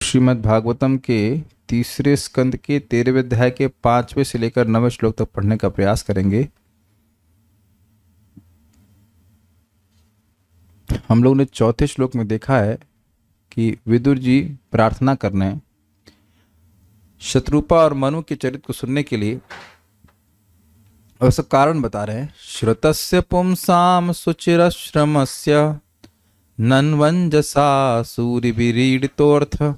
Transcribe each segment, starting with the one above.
श्रीमद् भागवतम के तीसरे स्कंद के 13वें अध्याय के 5वें से लेकर 9वें श्लोक तक पढ़ने का प्रयास करेंगे। हम लोग ने चौथे श्लोक में देखा है कि विदुर जी प्रार्थना करने शत्रुपा और मनु के चरित्र को सुनने के लिए और उसका कारण बता रहे हैं। श्रुतस्य पुंसाम सुचिरश्रमस्य नन्वंजसा सूरिभिरीडितोऽर्थ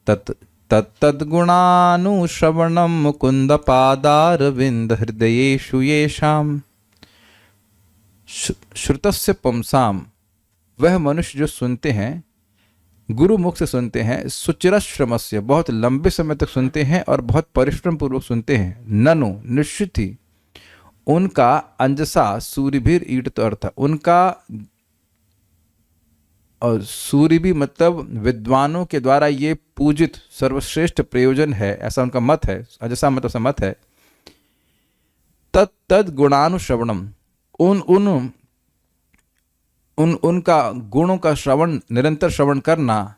तत्तद्गुणानुश्रवणं मुकुन्दपादारविन्द हृदयेषु येषाम्। श्रुतस्य पुंसाम, वह मनुष्य जो सुनते हैं, गुरु मुख से सुनते हैं, सुचिरश्रमस्य, बहुत लंबे समय तक सुनते हैं और बहुत परिश्रम पूर्वक सुनते हैं। ननु, निश्चित ही, उनका अंजसा सूरिभिर ईडित अर्थ, उनका और सूर्य भी मतलब विद्वानों के द्वारा ये पूजित सर्वश्रेष्ठ प्रयोजन है, ऐसा उनका मत है। अजसा मतलब से मत है। तद गुणानुश्रवणम, उनका गुणों का श्रवण, निरंतर श्रवण करना।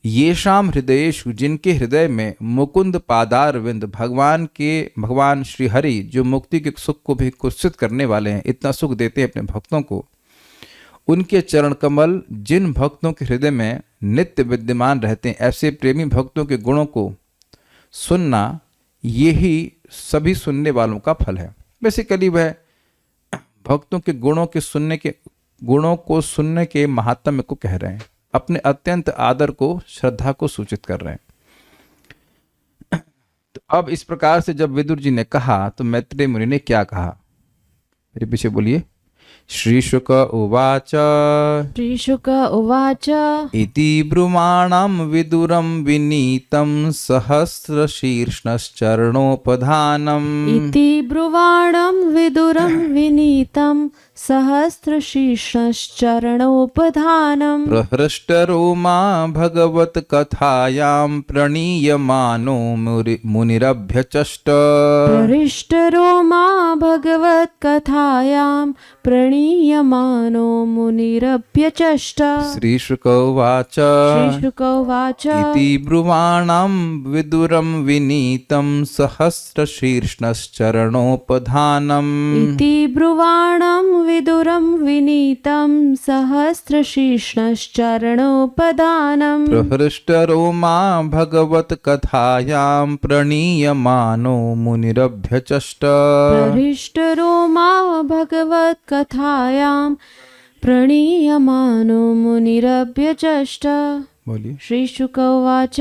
येषाम हृदयेषु, जिनके हृदय में मुकुंद पादारविंद, भगवान श्री हरि जो मुक्ति के सुख को भी कुत्सित करने वाले हैं, इतना सुख देते हैं अपने भक्तों को, उनके चरण कमल जिन भक्तों के हृदय में नित्य विद्यमान रहते हैं, ऐसे प्रेमी भक्तों के गुणों को सुनना, यही सभी सुनने वालों का फल है। बेसिकली वह भक्तों के गुणों को सुनने के महात्म्य को कह रहे हैं, अपने अत्यंत आदर को, श्रद्धा को सूचित कर रहे हैं। तो अब इस प्रकार से जब विदुर जी ने कहा तो मैत्रेय मुनि ने क्या कहा, मेरे पीछे बोलिए। श्रीशुक उवाच इति ब्रुवाणं विदुरं विनीतं सहस्रशीर्षश्चरणोपधानम् प्रहृष्टरोमा भगवत्कथायां प्रणीयमानो मुनिरभ्यचष्ट श्रीशुक उवाच इति ब्रुवाणं विदुरं विनीतं सहस्रशीर्षश्चरणोपधानम् प्रहृष्टरोमा भगवत्कथायां प्रणीयमानो मुनिरभ्यचष्ट बोलिए। श्रीशुक उवाच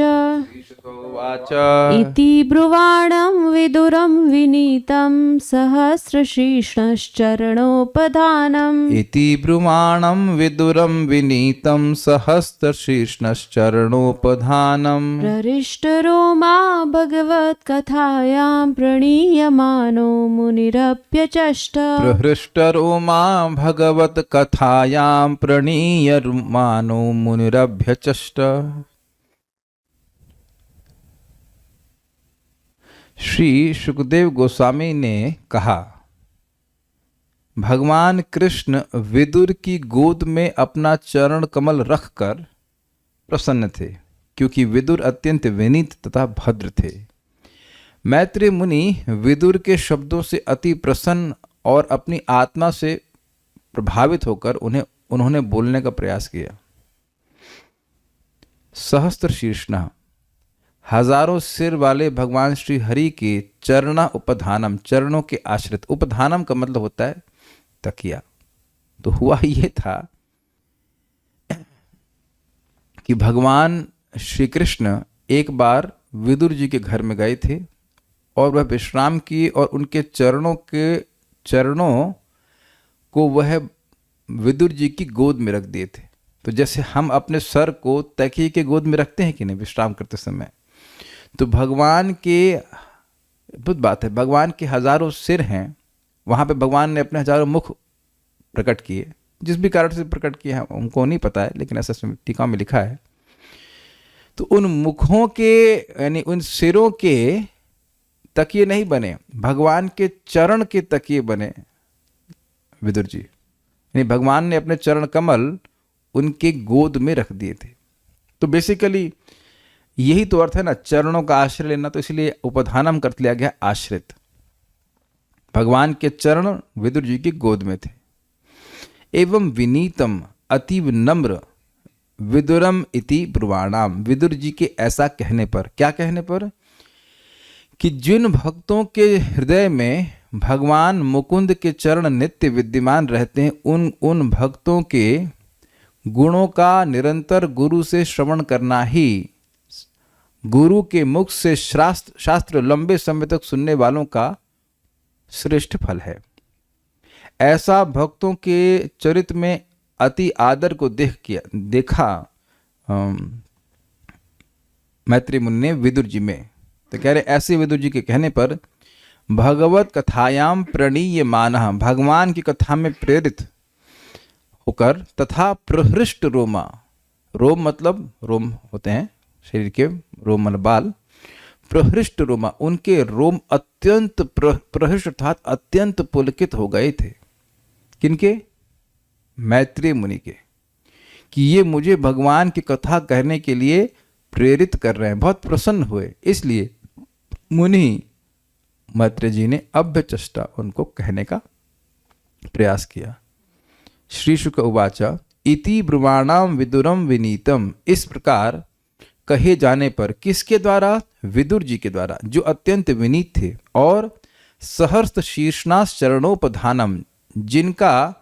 इति ब्रुवाणं विदुरं विनीतं सहस्रशीर्षश्चरणोपधानम् प्रहृष्टरोमा भगवत्कथायां प्रणीयमानो मुनिरभ्यचष्ट। श्री शुकदेव गोस्वामी ने कहा, भगवान कृष्ण विदुर की गोद में अपना चरण कमल रखकर प्रसन्न थे, क्योंकि विदुर अत्यंत विनीत तथा भद्र थे। मैत्रेय मुनि विदुर के शब्दों से अति प्रसन्न और अपनी आत्मा से प्रभावित होकर उन्होंने बोलने का प्रयास किया। सहस्त्र शीर्षना, हजारों सिर वाले भगवान श्री हरि के चरणा उपधानम, चरणों के आश्रित। उपधानम का मतलब होता है तकिया। तो हुआ ये था कि भगवान श्री कृष्ण एक बार विदुर जी के घर में गए थे और वह विश्राम किए और उनके चरणों को वह विदुर जी की गोद में रख दिए थे। तो जैसे हम अपने सर को तकिए के गोद में रखते हैं कि नहीं विश्राम करते समय, तो भगवान के, अद्भुत बात है, भगवान के हजारों सिर हैं, वहाँ पे भगवान ने अपने हजारों मुख प्रकट किए। जिस भी कारण से प्रकट किए हैं उनको नहीं पता है, लेकिन ऐसा टीका में लिखा है। तो उन मुखों के, यानी उन सिरों के तकिए नहीं बने, भगवान के चरण के तकिए बने विदुर जी। यानी भगवान ने अपने चरण कमल उनके गोद में रख दिए थे। तो बेसिकली यही तो अर्थ है ना, चरणों का आश्रय लेना, तो इसलिए उपधानम कर लिया गया आश्रित। भगवान के चरण विदुर जी की गोद में थे। एवं विनीतम, अतीव नम्र, विदुरम इति ब्रुवाणाम, विदुर जी के ऐसा कहने पर, क्या कहने पर, कि जिन भक्तों के हृदय में भगवान मुकुंद के चरण नित्य विद्यमान रहते हैं, उन भक्तों के गुणों का निरंतर गुरु से श्रवण करना ही गुरु के मुख से शास्त्र लंबे समय तक सुनने वालों का श्रेष्ठ फल है। ऐसा भक्तों के चरित्र में अति आदर को देखा मैत्री मुनि ने विदुर जी में। तो कह रहे ऐसे विदुर जी के कहने पर भगवत कथायाम प्रणीयमानः, भगवान की कथा में प्रेरित होकर, तथा प्रहृष्ट रोमा, रोम मतलब रोम होते हैं शरीर के, रोम मतलब बाल, प्रहृष्ट रोमा, उनके रोम अत्यंत प्रहृष्ट अर्थात अत्यंत पुलकित हो गए थे। किनके? मैत्रेय मुनि के, कि ये मुझे भगवान की कथा कहने के लिए प्रेरित कर रहे हैं, बहुत प्रसन्न हुए। इसलिए मुनि मैत्रेय जी ने अभ्यचष्टा, उनको कहने का प्रयास किया। श्री शुक उवाच इति ब्रुवाणाम विदुरम विनीतम, इस प्रकार कहे जाने पर, किसके द्वारा? विदुर जी के द्वारा, जो अत्यंत विनीत थे, और सहस्त्र शीर्षनाश चरणोपधानम, जिनका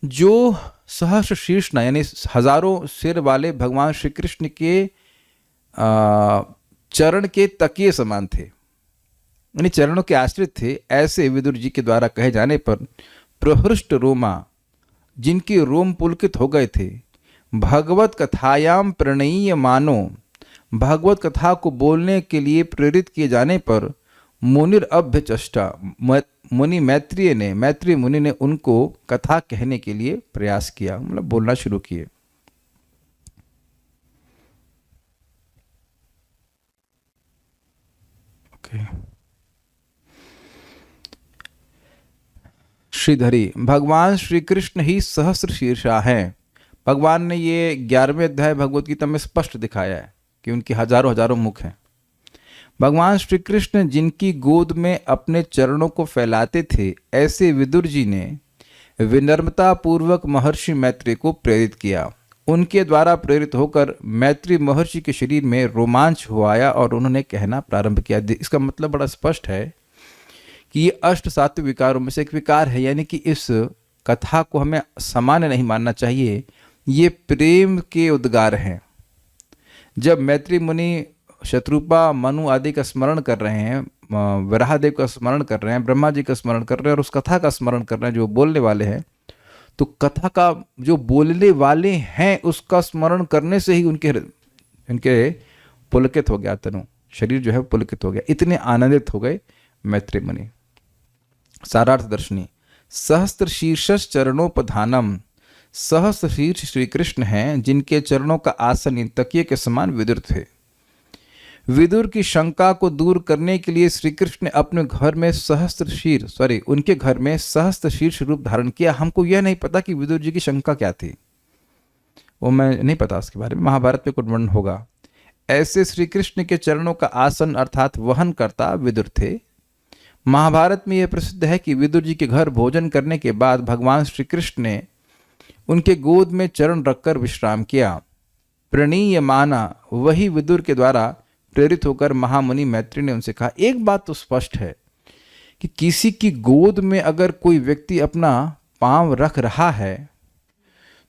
जो सहस्त्र शीर्षना यानी हजारों सिर वाले भगवान श्री कृष्ण के चरण के तकिए समान थे, यानी चरणों के आश्रित थे। ऐसे विदुर जी के द्वारा कहे जाने पर प्रहृष्ट रोमा, जिनके रोम पुलकित हो गए थे, भगवत कथायाम प्रणयीय मानो, भगवत कथा को बोलने के लिए प्रेरित किए जाने पर मुनिर अभ्यचष्टा, मैत्रेय मुनि ने उनको कथा कहने के लिए प्रयास किया, मतलब बोलना शुरू किए। श्रीधरी, भगवान श्री कृष्ण ही सहस्र शीर्षा हैं। भगवान ने ये 11वें अध्याय भगवत गीता में स्पष्ट दिखाया है कि उनके हजारों हजारों मुख हैं। भगवान श्री कृष्ण जिनकी गोद में अपने चरणों को फैलाते थे, ऐसे विदुर जी ने विनम्रता पूर्वक महर्षि मैत्रेय को प्रेरित किया। उनके द्वारा प्रेरित होकर मैत्रेय महर्षि के शरीर में रोमांच हुआया और उन्होंने कहना प्रारंभ किया। इसका मतलब बड़ा स्पष्ट है कि ये अष्ट सात्विक विकारों में से एक विकार है, यानी कि इस कथा को हमें सामान्य नहीं मानना चाहिए, ये प्रेम के उद्गार हैं। जब मैत्रेय मुनि शत्रुपा, मनु आदि का स्मरण कर रहे हैं, वराहदेव का स्मरण कर रहे हैं, ब्रह्मा जी का स्मरण कर रहे हैं और उस कथा का स्मरण कर रहे हैं जो बोलने वाले हैं, तो कथा का जो बोलने वाले हैं उसका स्मरण करने से ही उनके पुलकित हो गया, तनु शरीर जो है पुलकित हो गया, इतने आनंदित हो गए मैत्रेय मुनि। सारार्थ दर्शनी, सहस्त्र शीर्षस चरणोपधानम, सहस्त्र शीर्ष श्री कृष्ण हैं जिनके चरणों का आसन इन तकिए के समान विदुर थे। विदुर की शंका को दूर करने के लिए श्री कृष्ण ने अपने घर में उनके घर में सहस्त्र शीर्ष रूप धारण किया। हमको यह नहीं पता कि विदुर जी की शंका क्या थी, वो मैं नहीं पता उसके बारे में, महाभारत में कुछ वर्णन होगा। ऐसे श्री कृष्ण के चरणों का आसन अर्थात वहन करता विदुर थे। महाभारत में यह प्रसिद्ध है कि विदुर जी के घर भोजन करने के बाद भगवान श्री कृष्ण ने उनके गोद में चरण रखकर विश्राम किया। प्रणीय माना, वही विदुर के द्वारा प्रेरित होकर महामुनि मैत्रेय ने उनसे कहा, एक बात तो स्पष्ट है कि किसी की गोद में अगर कोई व्यक्ति अपना पांव रख रहा है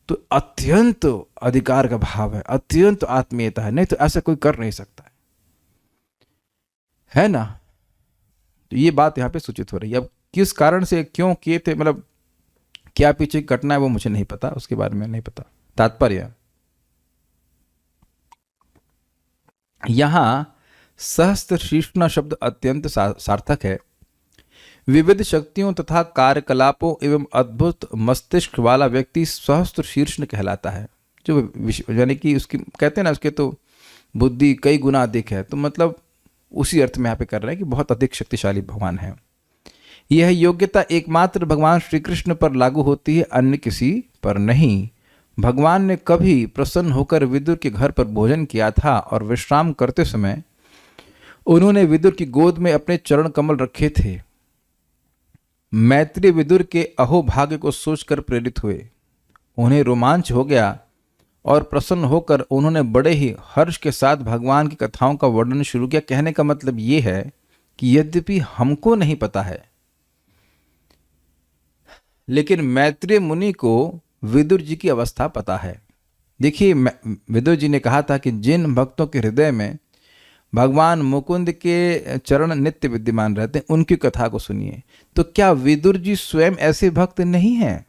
तो अत्यंत अधिकार का भाव है, अत्यंत आत्मीयता है, नहीं तो ऐसा कोई कर नहीं सकता है ना। तो ये बात यहाँ पे सूचित हो रही है। अब किस कारण से क्यों किए थे, मतलब क्या पीछे की घटना है वो मुझे नहीं पता, उसके बारे में नहीं पता। तात्पर्य यहां सहस्त्र शीर्षना शब्द अत्यंत सार्थक है। विविध शक्तियों तथा कार्यकलापों एवं अद्भुत मस्तिष्क वाला व्यक्ति सहस्त्र शीर्षण कहलाता है। जो यानी कि उसकी कहते हैं ना, उसके तो बुद्धि कई गुना अधिक है, तो मतलब उसी अर्थ में यहाँ पे कर रहे हैं कि बहुत अधिक शक्तिशाली भगवान है। यह योग्यता एकमात्र भगवान श्री कृष्ण पर लागू होती है, अन्य किसी पर नहीं। भगवान ने कभी प्रसन्न होकर विदुर के घर पर भोजन किया था और विश्राम करते समय उन्होंने विदुर की गोद में अपने चरण कमल रखे थे। मैत्री विदुर के अहोभाग्य को सोचकर प्रेरित हुए। उन्हें रोमांच हो गया और प्रसन्न होकर उन्होंने बड़े ही हर्ष के साथ भगवान की कथाओं का वर्णन शुरू किया। कहने का मतलब ये है कि यद्यपि हमको नहीं पता है, लेकिन मैत्रेय मुनि को विदुर जी की अवस्था पता है। देखिए, विदुर जी ने कहा था कि जिन भक्तों के हृदय में भगवान मुकुंद के चरण नित्य विद्यमान रहते हैं, उनकी कथा को सुनिए। तो क्या विदुर जी स्वयं ऐसे भक्त नहीं हैं?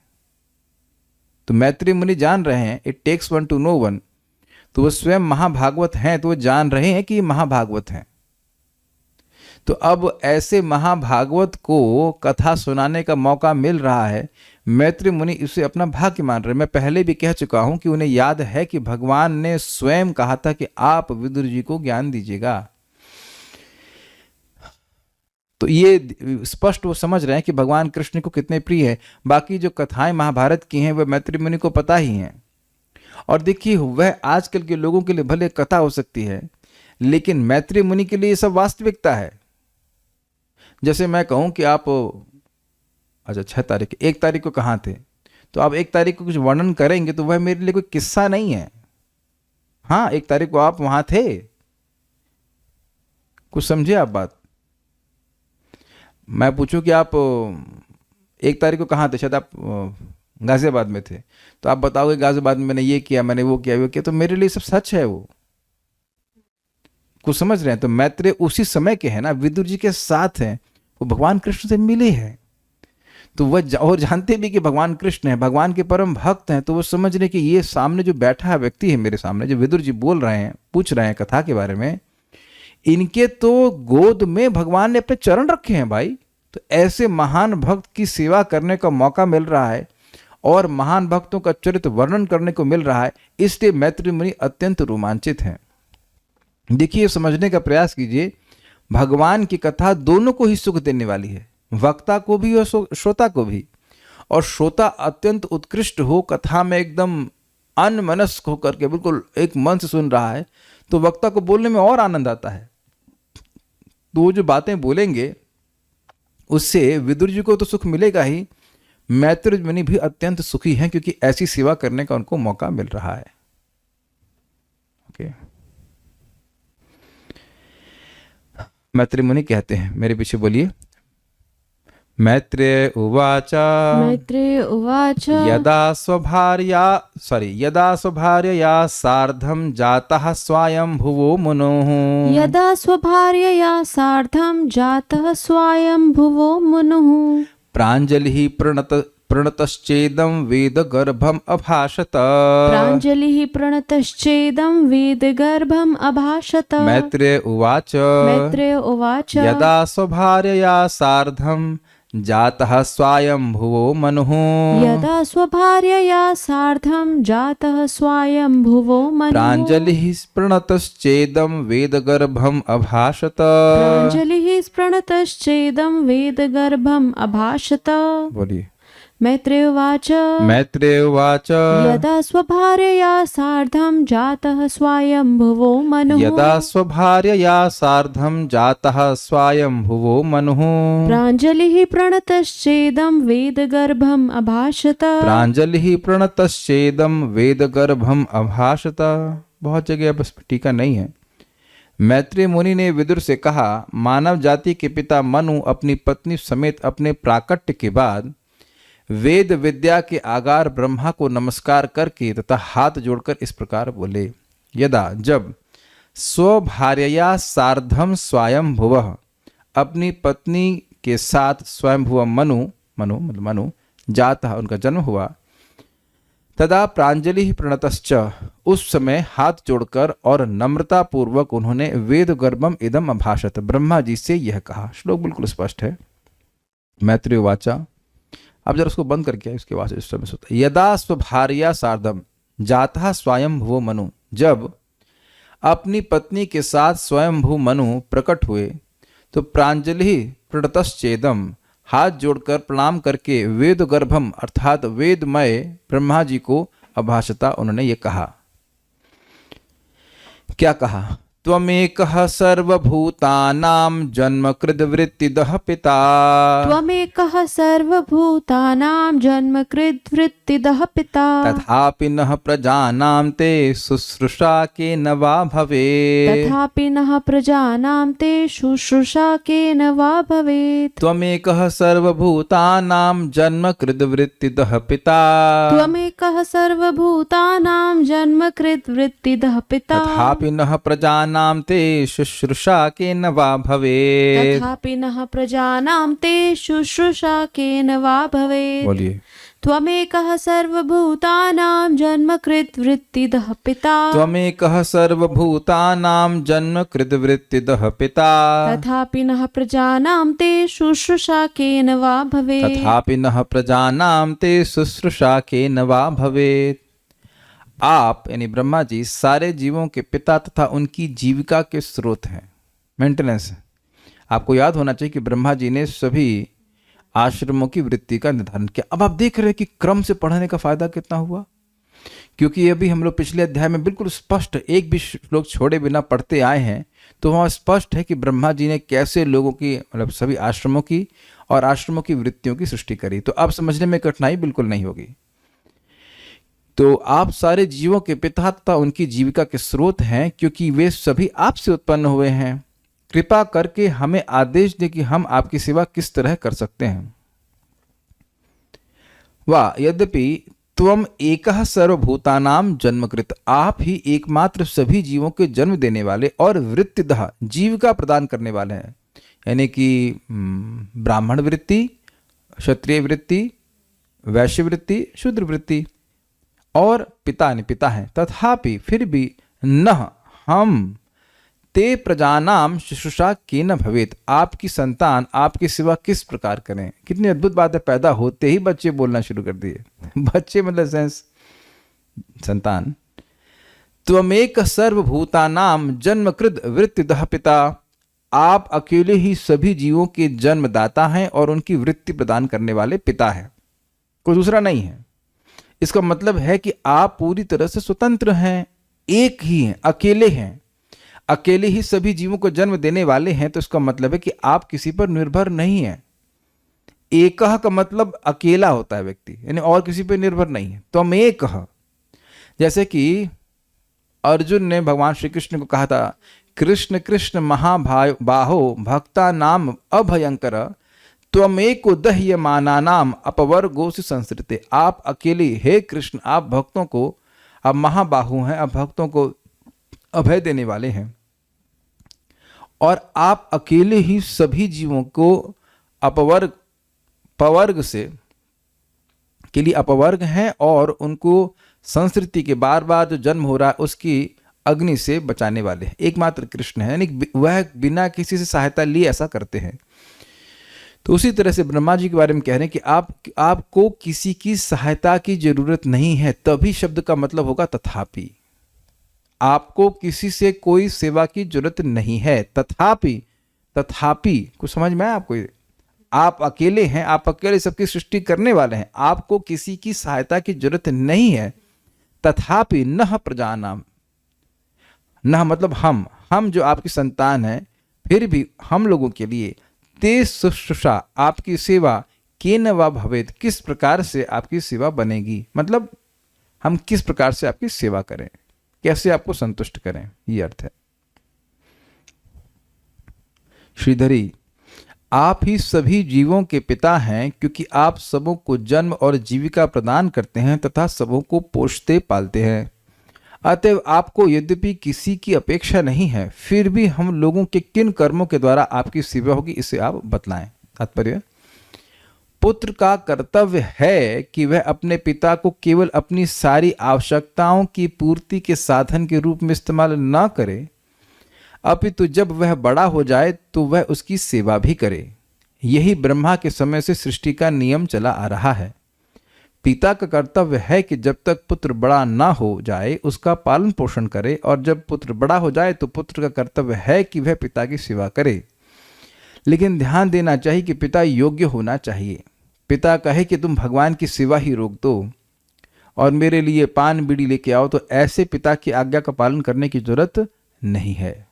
तो मैत्रेय मुनि जान रहे हैं, it takes one to know one. तो वो स्वयं महाभागवत हैं, तो वो जान रहे हैं कि ये महाभागवत हैं। तो अब ऐसे महाभागवत को कथा सुनाने का मौका मिल रहा है। मैत्रेय मुनि इसे अपना भाग्य मान रहे हैं। मैं पहले भी कह चुका हूं कि उन्हें याद है कि भगवान ने स्वयं कहा था कि आप विदुर जी को ज्ञान दीजिएगा। तो ये स्पष्ट वो समझ रहे हैं कि भगवान कृष्ण को कितने प्रिय है। बाकी जो कथाएं महाभारत की हैं वह मैत्रेय मुनि को पता ही हैं। और देखिए, वह आजकल के लोगों के लिए भले कथा हो सकती है, लेकिन मैत्रेय मुनि के लिए ये सब वास्तविकता है। जैसे मैं कहूं कि आप अच्छा 6 तारीख 1 तारीख को कहाँ थे, तो आप 1 तारीख को कुछ वर्णन करेंगे तो वह मेरे लिए कोई किस्सा नहीं है। हाँ, 1 तारीख को आप वहां थे, कुछ समझे आप बात। मैं पूछूं कि आप 1 तारीख को कहाँ थे, शायद आप गाजियाबाद में थे, तो आप बताओगे गाजियाबाद में मैंने ये किया, मैंने वो किया, तो मेरे लिए सब सच है। वो कुछ समझ रहे हैं। तो मैत्रेय उसी समय के हैं ना, विदुर जी के साथ हैं, वो भगवान कृष्ण से मिले हैं। तो वह और जानते भी कि भगवान कृष्ण है, भगवान के परम भक्त हैं। तो वो समझ रहे कि ये सामने जो बैठा है व्यक्ति है मेरे सामने, जो विदुर जी बोल रहे हैं, पूछ रहे हैं कथा के बारे में, इनके तो गोद में भगवान ने अपने चरण रखे हैं भाई। तो ऐसे महान भक्त की सेवा करने का मौका मिल रहा है और महान भक्तों का चरित्र वर्णन करने को मिल रहा है, इसलिए मैत्रेय मुनि अत्यंत रोमांचित हैं। देखिए, समझने का प्रयास कीजिए, भगवान की कथा दोनों को ही सुख देने वाली है, वक्ता को भी और श्रोता को भी। और श्रोता अत्यंत उत्कृष्ट हो, कथा में एकदम अनमनस्क होकर के बिल्कुल एक मन से सुन रहा है, तो वक्ता को बोलने में और आनंद आता है। तो वो जो बातें बोलेंगे उससे विदुर जी को तो सुख मिलेगा ही, मैत्रेय मुनि भी अत्यंत सुखी हैं क्योंकि ऐसी सेवा करने का उनको मौका मिल रहा है। ओके, मैत्रेय मुनि कहते हैं, मेरे पीछे बोलिए। मैत्रेय उवाच यदा स्वभार्यया सार्धं जातः स्वायंभुवो मुनुः यदा स्वभार्यया सार्धं जातः स्वायंभुवो मुनुः प्राञ्जलिः प्रणतश्चेदं वेदगर्भम् अभाषत प्राञ्जलिः प्रणतश्चेदं वेदगर्भम् अभाषत। मैत्रेय उवाच यदा स्वभार्यया सार्धं जातः स्वायंभुवो मनुः यदा स्वभार्यया सार्धं जातः स्वायंभुवो मनुः प्राञ्जलिः प्रणतश्चेदं वेदगर्भम् अभाषत प्राञ्जलिः प्रणतश्चेदं वेदगर्भम् अभाषत। बोलिए। मैत्रेय उवाच यदा स्वभार्यया सार्धं जातः स्वायंभुवो मनुः यदा स्वभार्यया सार्धं जातः स्वायंभुवो मनुः प्राञ्जलिः प्रणतश्चेदं वेदगर्भम् अभाषत प्राञ्जलिः प्रणतश्चेदं वेदगर्भम् अभाषत। बहुत जगह बस टीका नहीं है। मैत्रेय मुनि ने विदुर से कहा, मानव जाति के पिता मनु अपनी पत्नी समेत अपने प्राकट्य के बाद वेद विद्या के आगार ब्रह्मा को नमस्कार करके तथा हाथ जोड़कर इस प्रकार बोले। यदा, जब स्वभार्यया सार्धम स्वयंभुवः अपनी पत्नी के साथ स्वयंभुव मनु जातः उनका जन्म हुआ, तदा प्राञ्जलि प्रणतश्च उस समय हाथ जोड़कर और नम्रता पूर्वक उन्होंने वेद गर्भम इदम अभाषत ब्रह्मा जी से यह कहा। श्लोक बिल्कुल स्पष्ट है। मैत्रेय वाचा, अब जरा उसको बंद करके इसके बाद इस समय सोता। यदा स्वभार्या सार्धम जातः स्वयंभुव मनु, जब अपनी पत्नी के साथ स्वयंभू मनु प्रकट हुए तो प्राञ्जलि प्रणतश्चेदम हाथ जोड़कर प्रणाम करके वेद गर्भम अर्थात वेदमय ब्रह्मा जी को अभाषता, उन्होंने ये कहा, क्या कहा? त्वमेकः सर्वभूतानां जन्मकृद्वृत्तिदः पिता। त्वमेकः सर्वभूतानां जन्मकृद्वृत्तिदः पिता। तथापि नः प्रजानां ते शुश्रूषा केन वा भवेत्। तथापि नः प्रजानां ते शुश्रूषा केन वा भवेत्। त्वमेकः सर्वभूतानां जन्मकृद्वृत्तिदः पिता। त्वमेकः सर्वभूतानां जन्मकृद्वृत्तिदः पिता। तथापि नः प्रजानां ते शुश्रूषा केन वा भवेत्। तथापि नः प्रजानां ते शुश्रूषा केन वा भवेत्। बोलिए। त्वमेकः सर्वभूतानां जन्मकृद्वृत्तिदः पिता। त्वमेकः सर्वभूतानां जन्मकृद्वृत्तिदः पिता। तथापि नः प्रजानां ते शुश्रूषा केन वा भवेत्। तथापि नः प्रजानां ते शुश्रूषा केन वा भवेत्। आप यानी ब्रह्मा जी सारे जीवों के पिता तथा उनकी जीविका के स्रोत हैं, मेंटेनेंस है। आपको याद होना चाहिए कि ब्रह्मा जी ने सभी आश्रमों की वृत्ति का निर्धारण किया। अब आप देख रहे हैं कि क्रम से पढ़ने का फायदा कितना हुआ, क्योंकि अभी हम लोग पिछले अध्याय में बिल्कुल स्पष्ट एक भी श्लोक छोड़े बिना पढ़ते आए हैं, तो वहाँ स्पष्ट है कि ब्रह्मा जी ने कैसे लोगों की मतलब सभी आश्रमों की और आश्रमों की वृत्तियों की सृष्टि करी। तो अब समझने में कठिनाई बिल्कुल नहीं होगी। तो आप सारे जीवों के पिता तथा उनकी जीविका के स्रोत हैं, क्योंकि वे सभी आपसे उत्पन्न हुए हैं। कृपा करके हमें आदेश दें कि हम आपकी सेवा किस तरह कर सकते हैं। वाह, यद्यपि त्वम एकः सर्वभूतानां जन्मकृत, आप ही एकमात्र सभी जीवों के जन्म देने वाले और वृत्तिदः जीविका प्रदान करने वाले हैं, यानी कि ब्राह्मण वृत्ति, क्षत्रिय वृत्ति, वैश्य वृत्ति, शूद्र वृत्ति, और पिता ने पिता हैं। तथापि फिर भी नह हम ते प्रजानाम शुश्रूषा केन भवेत्, आपकी संतान आपकी सेवा किस प्रकार करें। कितनी अद्भुत बात है, पैदा होते ही बच्चे बोलना शुरू कर दिए। बच्चे मतलब सेंस संतान। त्वमेक सर्वभूतानाम जन्मकृत वृत्तिदः पिता, आप अकेले ही सभी जीवों के जन्मदाता हैं और उनकी वृत्ति प्रदान करने वाले पिता हैं, कोई दूसरा नहीं है। इसका मतलब है कि आप पूरी तरह से स्वतंत्र हैं, एक ही हैं, अकेले हैं, अकेले ही सभी जीवों को जन्म देने वाले हैं। तो इसका मतलब है कि आप किसी पर निर्भर नहीं हैं। एकह का मतलब अकेला होता है व्यक्ति, यानी और किसी पर निर्भर नहीं है। तो हम एकह, जैसे कि अर्जुन ने भगवान श्री कृष्ण को कहा था, कृष्ण कृष्ण महाबाहो भक्ता नाम अभयंकर त्वमेको दह्यमानानाम अपवर्गोऽसि संसृते। आप अकेले, हे कृष्ण, आप भक्तों को, आप महाबाहु हैं, आप भक्तों को अभय देने वाले हैं, और आप अकेले ही सभी जीवों को पवर्ग से के लिए अपवर्ग हैं और उनको संस्कृति के बार बार जो जन्म हो रहा है उसकी अग्नि से बचाने वाले हैं। एकमात्र कृष्ण है, यानी वह बिना किसी से सहायता लिए ऐसा करते हैं। तो उसी तरह से ब्रह्मा जी के बारे में कह रहे हैं कि आपको किसी की सहायता की जरूरत नहीं है। तभी शब्द का मतलब होगा तथापि, आपको किसी से कोई सेवा की जरूरत नहीं है। तथापि कुछ समझ में आया आपको? आप अकेले हैं, आप अकेले सबकी सृष्टि करने वाले हैं, आपको किसी की सहायता की जरूरत नहीं है। तथापि नह प्रजानाम, नह मतलब हम जो आपकी संतान हैं, फिर भी हम लोगों के लिए ते शुश्रूषा, आपकी सेवा केन वा भवेत्, किस प्रकार से आपकी सेवा बनेगी। मतलब हम किस प्रकार से आपकी सेवा करें, कैसे आपको संतुष्ट करें, ये अर्थ है। श्रीधरी, आप ही सभी जीवों के पिता हैं, क्योंकि आप सबों को जन्म और जीविका प्रदान करते हैं तथा सबों को पोषते पालते हैं। अतएव आपको यद्यपि किसी की अपेक्षा नहीं है, फिर भी हम लोगों के किन कर्मों के द्वारा आपकी सेवा होगी, इसे आप बतलाएं। तात्पर्य, पुत्र का कर्तव्य है कि वह अपने पिता को केवल अपनी सारी आवश्यकताओं की पूर्ति के साधन के रूप में इस्तेमाल न करे, अपितु जब वह बड़ा हो जाए तो वह उसकी सेवा भी करे। यही ब्रह्मा के समय से सृष्टि का नियम चला आ रहा है। पिता का कर्तव्य है कि जब तक पुत्र बड़ा ना हो जाए उसका पालन पोषण करे, और जब पुत्र बड़ा हो जाए तो पुत्र का कर्तव्य है कि वह पिता की सेवा करे। लेकिन ध्यान देना चाहिए कि पिता योग्य होना चाहिए। पिता कहे कि तुम भगवान की सेवा ही रोक दो, और मेरे लिए पान बीड़ी लेके आओ, तो ऐसे पिता की आज्ञा का पालन करने की जरूरत नहीं है।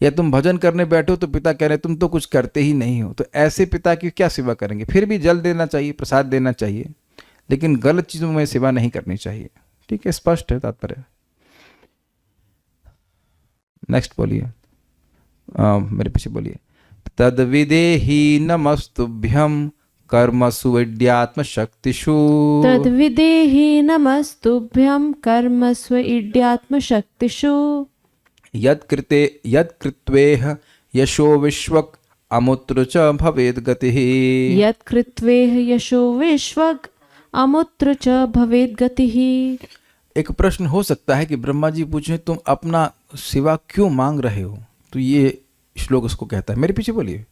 या तुम भजन करने बैठो तो पिता कह रहे तुम तो कुछ करते ही नहीं हो, तो ऐसे पिता की क्या सेवा करेंगे। फिर भी जल देना चाहिए, प्रसाद देना चाहिए, लेकिन गलत चीजों में सेवा नहीं करनी चाहिए। ठीक है, स्पष्ट है तात्पर्य। नेक्स्ट बोलिए, मेरे पीछे बोलिए। तद विदेहि नमस्तुभ्यं कर्मसु विद्यात्म शक्तिषु तद्विदेहि नमस्तुभ्यं कर्मस्व इड्यात्मशक्तिषु यत्कृत्वेह यशो विश्वक अमुत्र च भवेद् गतिः। यत्कृत्वेह यशो विश्वग अमुत्र च भवेद् गतिः। एक प्रश्न हो सकता है कि ब्रह्मा जी पूछे तुम अपना सिवा क्यों मांग रहे हो, तो ये श्लोक उसको कहता है। मेरे पीछे बोलिए।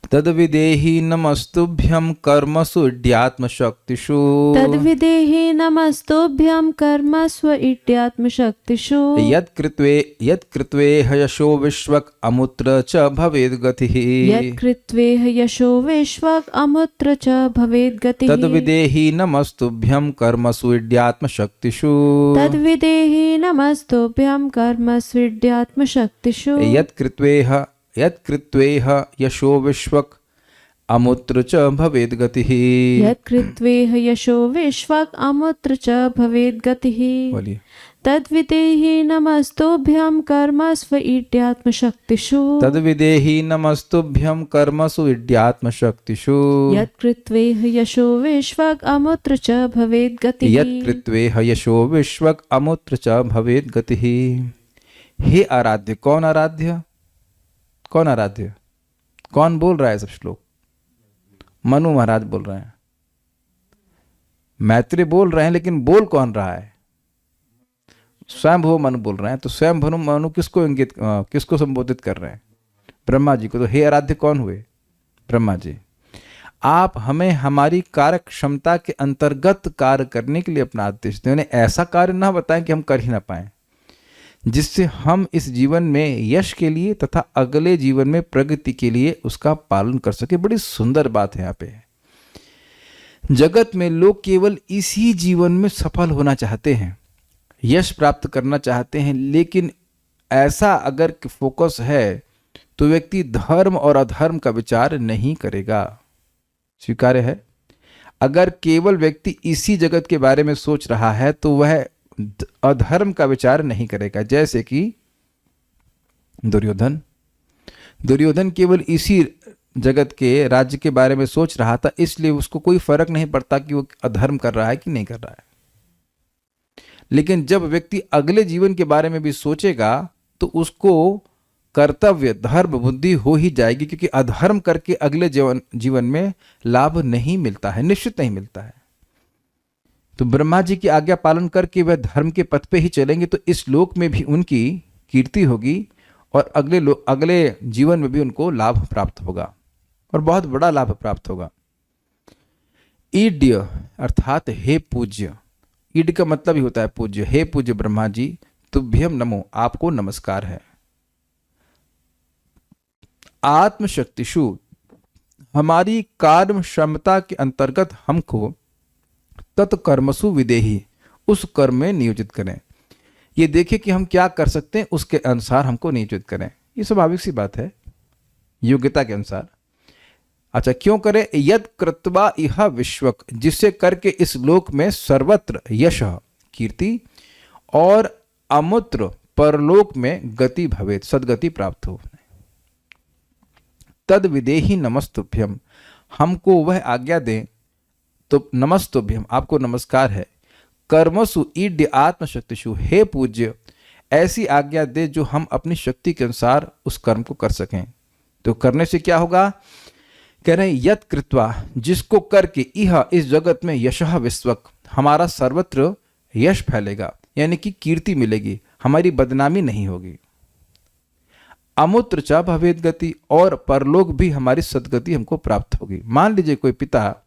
तद्विदेहि नमस्तुभ्यं कर्मसु इड्यात्म शक्तिषु तद्विदेहि नमस्तुभ्यं कर्मस्व इड्यात्मशक्तिषु यत्कृत्वेह यशो विश्वक अमुत्र च भवेद् गतिः। यत्कृत्वेह यशो विश्वग अमुत्र च भवेद् गतिः। तद्विदेहि नमस्तुभ्यं कर्मसु इड्यात्म शक्तिषु तद्विदेहि नमस्तुभ्यं कर्मस्व इड्यात्मशक्तिषु यत्कृत्वेह यशो विश्वक अमुत्र च भवेद् गतिः। यत्कृत्वेह यशो विश्वग अमुत्र च भवेद् गतिः। बोलिए। तद्विदेहि नमस्तुभ्यं कर्मस्व इड्यात्मशक्तिषु तद्विदेहि नमस्तुभ्यं कर्मसु इड्यात्म शक्तिषु यत्कृत्वेह यशो विश्वग अमुत्र च भवेद् गतिः। यत्कृत्वेह यशो विश्वक अमुत्र च भवेद् गतिः। हे आराध्य, कौन आराध्य, कौन आराध्य, कौन बोल रहा है सब श्लोक? मनु महाराज बोल रहे हैं, मैत्रेय बोल रहे हैं, लेकिन बोल कौन रहा है? स्वयंभुव मनु बोल रहे हैं। तो स्वयंभुव मनु किसको संबोधित कर रहे हैं? ब्रह्मा जी को। तो हे आराध्य कौन हुए? ब्रह्मा जी। आप हमें हमारी कार्य क्षमता के अंतर्गत कार्य करने के लिए अपना आदेश दें, उन्हें ऐसा कार्य ना बताएं कि हम कर ही ना पाए, जिससे हम इस जीवन में यश के लिए तथा अगले जीवन में प्रगति के लिए उसका पालन कर सके। बड़ी सुंदर बात है यहाँ पे। जगत में लोग केवल इसी जीवन में सफल होना चाहते हैं, यश प्राप्त करना चाहते हैं, लेकिन ऐसा अगर फोकस है तो व्यक्ति धर्म और अधर्म का विचार नहीं करेगा। स्वीकार्य है? अगर केवल व्यक्ति इसी जगत के बारे में सोच रहा है तो वह अधर्म का विचार नहीं करेगा। जैसे कि दुर्योधन केवल इसी जगत के राज्य के बारे में सोच रहा था, इसलिए उसको कोई फर्क नहीं पड़ता कि वो अधर्म कर रहा है कि नहीं कर रहा है। लेकिन जब व्यक्ति अगले जीवन के बारे में भी सोचेगा तो उसको कर्तव्य धर्म बुद्धि हो ही जाएगी, क्योंकि अधर्म करके अगले जीवन में लाभ नहीं मिलता है, निश्चित नहीं मिलता है। तो ब्रह्मा जी की आज्ञा पालन करके वह धर्म के पथ पे ही चलेंगे तो इस लोक में भी उनकी कीर्ति होगी और अगले जीवन में भी उनको लाभ प्राप्त होगा, और बहुत बड़ा लाभ प्राप्त होगा। ईड्य अर्थात हे पूज्य, ईड का मतलब ही होता है पूज्य। हे पूज्य ब्रह्मा जी, तुभ्यम नमो, आपको नमस्कार है। आत्मशक्तिषु, हमारी कार्य क्षमता के अंतर्गत हमको तत्कर्मसु विदेही, उस कर्म में नियोजित करें। ये देखें कि हम क्या कर सकते हैं, उसके अनुसार हमको नियोजित करें। ये स्वाभाविक सी बात है, योग्यता के अनुसार। अच्छा, क्यों करें? यद कृत्वा इह विश्वक, जिससे करके इस लोक में सर्वत्र यश कीर्ति और अमुत्र परलोक में गति भवेत, सदगति प्राप्त हो। तद विदेही नमस्तुभ्यम, हमको वह आज्ञा दें तो नमस्तुभ्यम, आपको नमस्कार है। कर्मसु ईड्य आत्मशक्तिषु, हे पूज्य ऐसी आज्ञा दे जो हम अपनी शक्ति के अनुसार उस कर्म को कर सकें। तो करने से क्या होगा? कह रहे हैं यत कृत्वा, जिसको करके इह इस जगत में यशः विश्वक, हमारा सर्वत्र यश फैलेगा, यानी कि कीर्ति मिलेगी, हमारी बदनामी नहीं होगी। अमुत्र च भवेद गति, और परलोक भी हमारी सदगति हमको प्राप्त होगी। मान लीजिए कोई पिता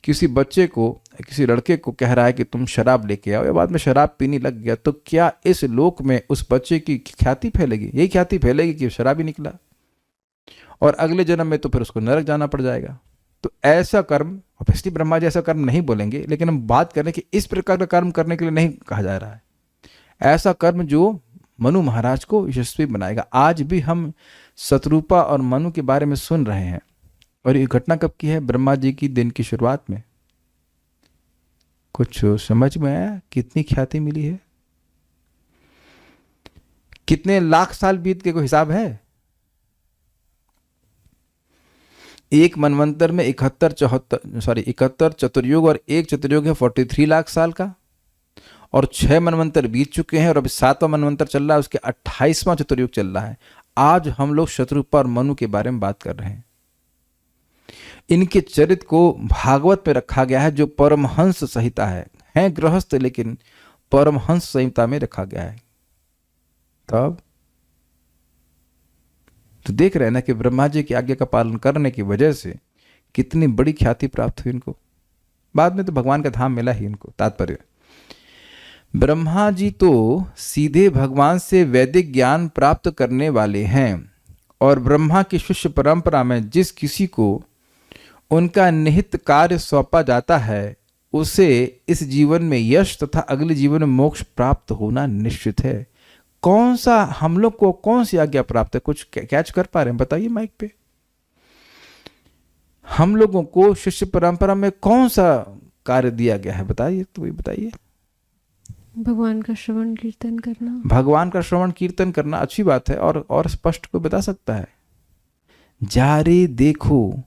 किसी बच्चे को, किसी लड़के को कह रहा है कि तुम शराब लेके आओ, या बाद में शराब पीने लग गया, तो क्या इस लोक में उस बच्चे की ख्याति फैलेगी? यही ख्याति फैलेगी कि शराबी निकला, और अगले जन्म में तो फिर उसको नरक जाना पड़ जाएगा। तो ऐसा कर्म ऑब्वियसली ब्रह्मा जी ऐसा कर्म नहीं बोलेंगे, लेकिन हम बात करें कि इस प्रकार का कर्म करने के लिए नहीं कहा जा रहा है। ऐसा कर्म जो मनु महाराज को यशस्वी बनाएगा। आज भी हम शतरूपा और मनु के बारे में सुन रहे हैं, और ये घटना कब की है? ब्रह्मा जी की दिन की शुरुआत में। कुछ समझ में आया कितनी ख्याति मिली है? कितने लाख साल बीत के कोई हिसाब है? एक मनवंतर में 71 चतुर्युग और एक चतुर्युग है 43 लाख साल का, और 6 मनवंतर बीत चुके हैं और अभी 7वां मनवंतर चल रहा है, उसके 28वां चतुर्युग चल रहा है। आज हम लोग शतरूपा और मनु के बारे में बात कर रहे हैं। इनके चरित्र को भागवत में रखा गया है, जो परमहंस संहिता है गृहस्थ लेकिन परमहंस संहिता में रखा गया है। तब तो देख रहे हैं ना कि ब्रह्मा जी की आज्ञा का पालन करने की वजह से कितनी बड़ी ख्याति प्राप्त हुई इनको। बाद में तो भगवान का धाम मिला ही इनको। तात्पर्य, ब्रह्मा जी तो सीधे भगवान से वैदिक ज्ञान प्राप्त करने वाले हैं, और ब्रह्मा की शिष्य परंपरा में जिस किसी को उनका निहित कार्य सौंपा जाता है, उसे इस जीवन में यश तथा अगले जीवन में मोक्ष प्राप्त होना निश्चित है। कौन सा हम लोग को कौन सी आज्ञा प्राप्त है? कुछ कैच कर पा रहे हैं? बताइए माइक पे। हम लोगों को शिष्य परंपरा में कौन सा कार्य दिया गया है? बताइए, तो ये बताइए। भगवान का श्रवण कीर्तन करना। भगवान का श्रवण कीर्तन करना अच्छी बात है, और स्पष्ट कोई बता सकता है? जारे देखो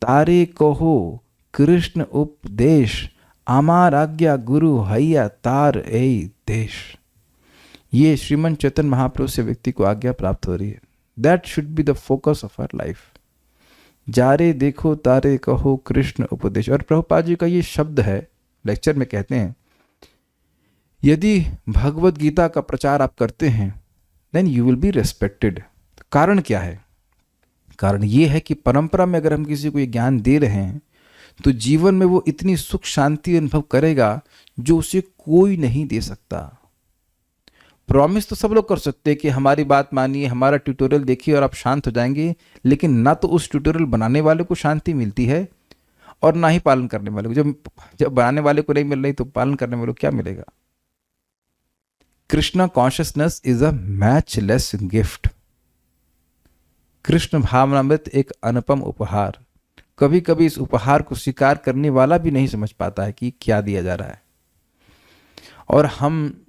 तारे कहो कृष्ण उपदेश, आमार आज्ञा गुरु हैया तार ए देश। ये श्रीमन चैतन्य महाप्रभु से व्यक्ति को आज्ञा प्राप्त हो रही है। That should be the focus of our life. जारे देखो तारे कहो कृष्ण उपदेश। और प्रभुपाद जी का ये शब्द है, लेक्चर में कहते हैं, यदि भगवत गीता का प्रचार आप करते हैं then you will be respected. कारण क्या है? कारण ये है कि परंपरा में अगर हम किसी को ये ज्ञान दे रहे हैं तो जीवन में वो इतनी सुख शांति अनुभव करेगा जो उसे कोई नहीं दे सकता। प्रॉमिस तो सब लोग कर सकते हैं कि हमारी बात मानिए, हमारा ट्यूटोरियल देखिए और आप शांत हो जाएंगे, लेकिन ना तो उस ट्यूटोरियल बनाने वाले को शांति मिलती है और ना ही पालन करने वाले को। जब बनाने वाले को नहीं मिल रही तो पालन करने वाले को क्या मिलेगा? Krishna consciousness is a matchless gift. Krishna भावनामृत एक अनुपम उपहार। कभी कभी इस उपहार को स्वीकार करने वाला भी नहीं समझ पाता है कि क्या दिया जा रहा है, और हम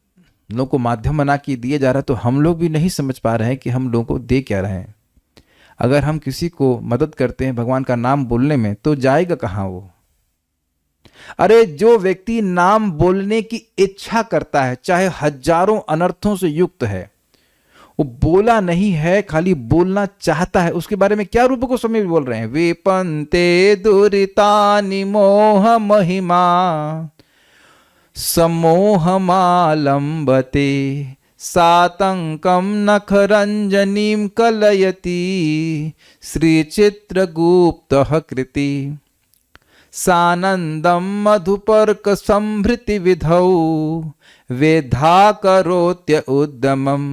लोगों को माध्यम बना के दिया जा रहा है, तो हम लोग भी नहीं समझ पा रहे हैं कि हम लोगों को दे क्या रहे हैं। अगर हम किसी को मदद करते हैं भगवान का नाम बोलने में, तो जाएगा कहाँ वो? अरे जो व्यक्ति नाम बोलने की इच्छा करता है, चाहे हजारों अनर्थों से युक्त है, वो बोला नहीं है, खाली बोलना चाहता है, उसके बारे में क्या रूप गोस्वामी बोल रहे हैं? विपन्ते दुरितानि मोह महिमा समोहमालंबते सातंकम नखरंजनीम कलयति श्रीचित्रगुप्तः कृति सानंदम मधुपर्क संभृति विधौ वेधा करोत्य उद्यमम